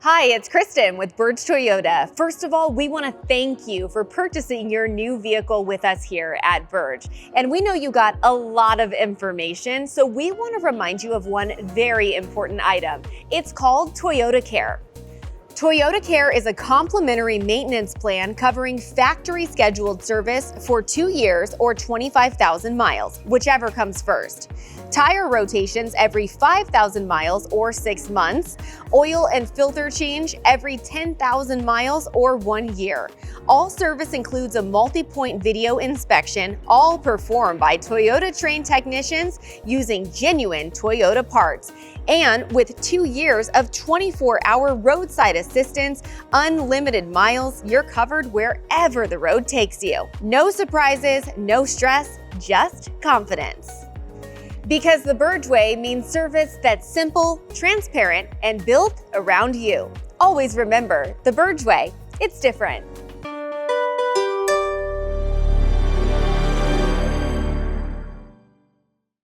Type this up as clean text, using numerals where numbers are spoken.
Hi, it's Kristen with Berge Toyota. First of all, we want to thank you for purchasing your new vehicle with us here at Berge. And we know you got a lot of information, so we want to remind you of one very important item. It's called ToyotaCare. ToyotaCare is a complimentary maintenance plan covering factory scheduled service for 2 years or 25,000 miles, whichever comes first. Tire rotations every 5,000 miles or 6 months, oil and filter change every 10,000 miles or 1 year. All service includes a multi-point video inspection, all performed by Toyota-trained technicians using genuine Toyota parts. And with 2 years of 24-hour roadside assistance, unlimited miles, you're covered wherever the road takes you. No surprises, no stress, just confidence. Because the Berge way means service that's simple, transparent, and built around you. Always remember, the Berge way, it's different.